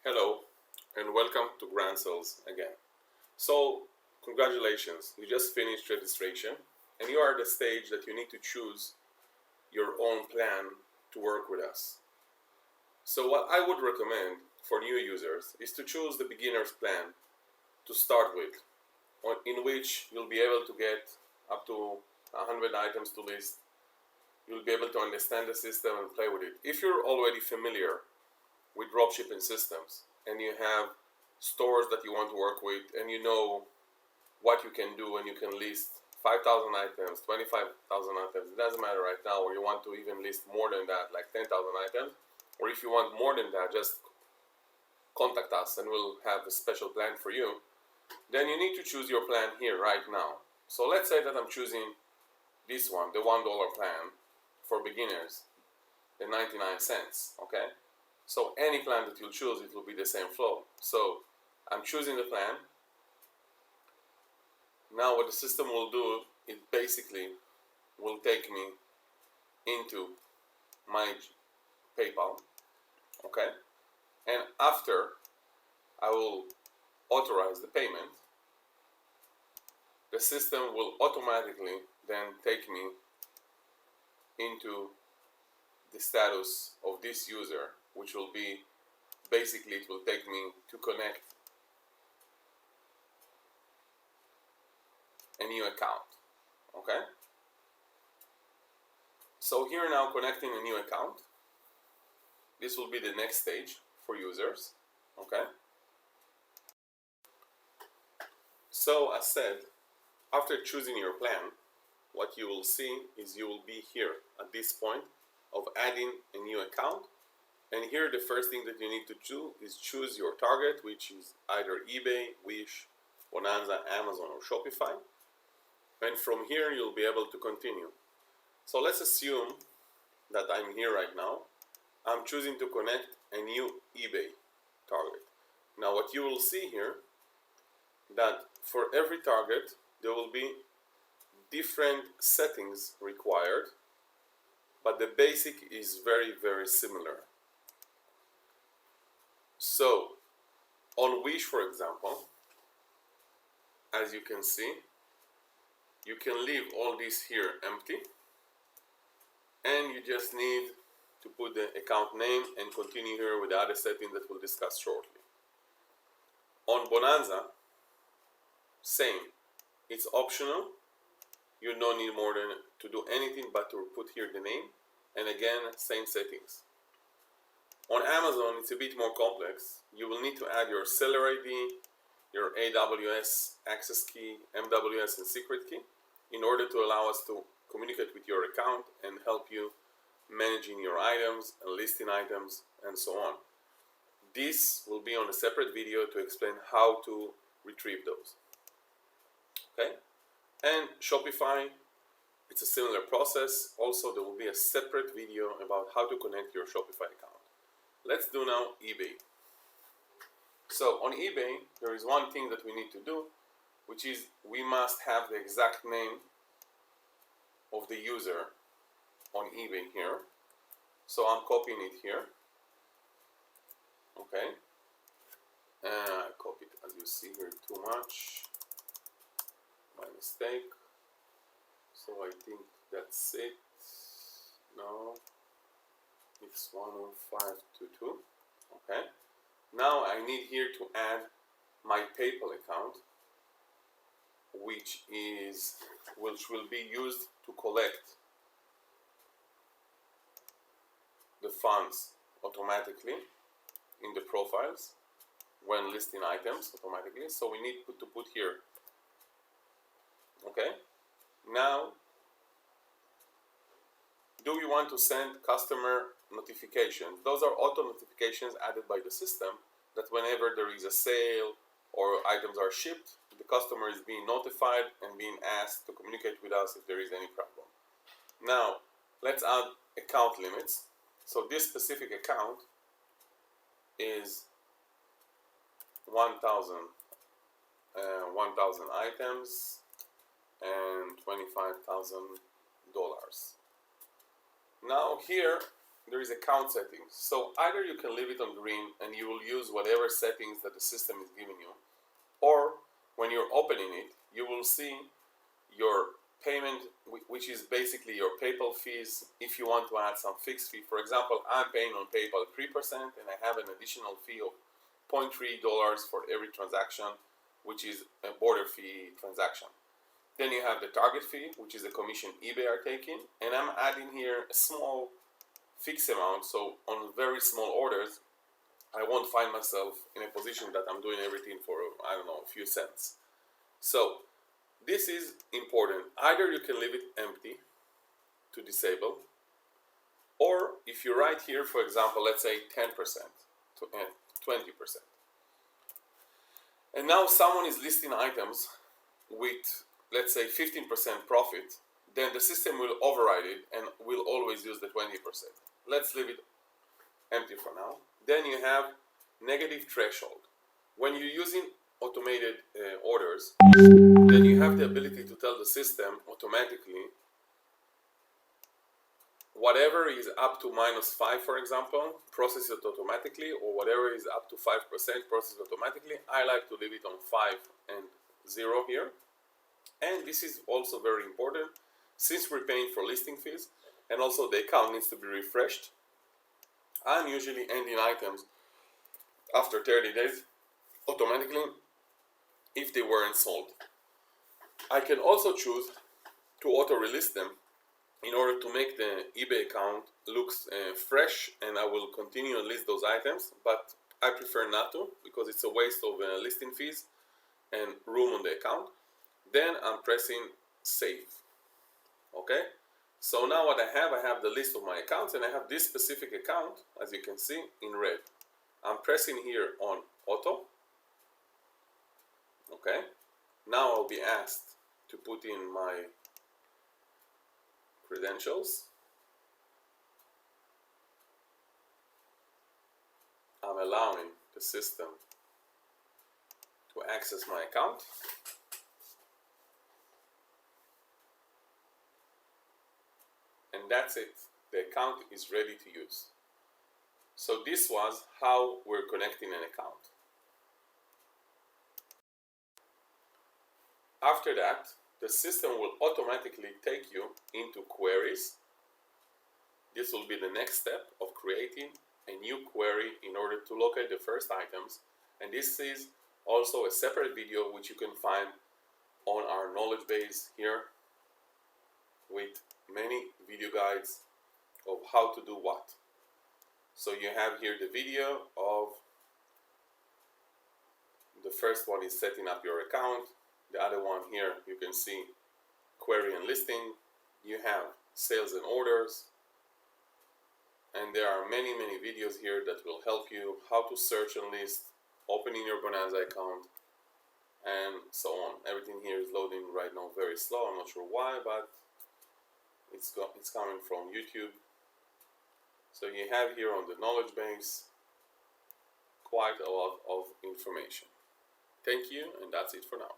Hello and welcome to Grandsales again. So, congratulations, you just finished registration and you are at the stage that you need to choose your own plan to work with us. So, what I would recommend for new users is to choose the beginner's plan to start with, in which you'll be able to get up to 100 items to list. You'll be able to understand the system and play with it. If you're already familiar with dropshipping systems and you have stores that you want to work with and you know what you can do and you can list 5,000 items, 25,000 items, it doesn't matter right now, or you want to even list more than that, like 10,000 items, or if you want more than that, just contact us and we'll have a special plan for you. Then you need to choose your plan here right now. So let's say that I'm choosing this one, the $1 plan for beginners, the 99 cents, okay? So any plan that you'll choose, it will be the same flow. So I'm choosing the plan. Now what the system will do, it basically will take me into my PayPal, okay? And after I will authorize the payment, the system will automatically then take me into the status of this user, which will be basically, it will take me to connect a new account. Okay, so here now, connecting a new account, this will be the next stage for users. Okay, so as said, after choosing your plan, what you will see is you will be here at this point of adding a new account. And here the first thing that you need to do is choose your target, which is either eBay, Wish, Bonanza, Amazon, or Shopify. And from here you'll be able to continue. So let's assume that I'm here right now. I'm choosing to connect a new eBay target. Now what you will see here, that for every target there will be different settings required, but the basic is very, very similar. So on Wish, for example, as you can see, you can leave all this here empty and you just need to put the account name and continue here with the other setting that we'll discuss shortly. On Bonanza, same, it's optional. You don't need more than to do anything but to put here the name, and again, same settings. On Amazon, it's a bit more complex. You will need to add your seller ID, your AWS access key, MWS, and secret key in order to allow us to communicate with your account and help you managing your items and listing items and so on. This will be on a separate video to explain how to retrieve those. Okay? And Shopify, it's a similar process. Also, there will be a separate video about how to connect your Shopify account. Let's do now eBay. So on eBay, there is one thing that we need to do, which is we must have the exact name of the user on eBay here. So I'm copying it here. Okay. I copied, as you see here, too much. My mistake. So I think that's it. No, it's 11522. Okay. Now I need here to add my PayPal account, which will be used to collect the funds automatically in the profiles when listing items automatically. So we need to put here. Okay. Now, do we want to send customer notifications? Those are auto notifications added by the system that whenever there is a sale or items are shipped, the customer is being notified and being asked to communicate with us if there is any problem. Now, let's add account limits. So this specific account is 1,000 items and $25,000. Now here, there is account settings. So either you can leave it on green and you will use whatever settings that the system is giving you, or when you're opening it, you will see your payment, which is basically your PayPal fees. If you want to add some fixed fee, for example, I'm paying on PayPal 3% and I have an additional fee of $0.3 for every transaction, which is a border fee transaction. Then you have the target fee, which is the commission eBay are taking, and I'm adding here a small fixed amount, so on very small orders I won't find myself in a position that I'm doing everything for, I don't know, a few cents. So this is important. Either you can leave it empty to disable, or if you write here, for example, let's say 10% to 20%, and now someone is listing items with, let's say, 15% profit, then the system will override it and will always use the 20%. Let's leave it empty for now. Then you have negative threshold. When you're using automated orders, then you have the ability to tell the system automatically whatever is up to -5, for example, process it automatically, or whatever is up to 5%, process it automatically. I like to leave it on 5 and 0 here. And this is also very important, since we're paying for listing fees and also the account needs to be refreshed. I'm usually ending items after 30 days automatically if they weren't sold. I can also choose to auto-relist them in order to make the eBay account looks fresh, and I will continue to list those items, but I prefer not to because it's a waste of listing fees and room on the account. Then I'm pressing save. Okay, so now what I have the list of my accounts, and I have this specific account, as you can see, in red. I'm pressing here on auto. Okay, now I'll be asked to put in my credentials. I'm allowing the system to access my account. And that's it. The account is ready to use. So this was how we're connecting an account. After that, the system will automatically take you into queries. This will be the next step of creating a new query in order to locate the first items. And this is also a separate video which you can find on our knowledge base here with many video guides of how to do what. So you have here the video of the first one is setting up your account. The other one here you can see query and listing. You have sales and orders, and there are many videos here that will help you how to search and list, opening your Bonanza account, and so on. Everything here is loading right now very slow. I'm not sure why, but it's coming from YouTube. So you have here on the knowledge base quite a lot of information. Thank you, and that's it for now.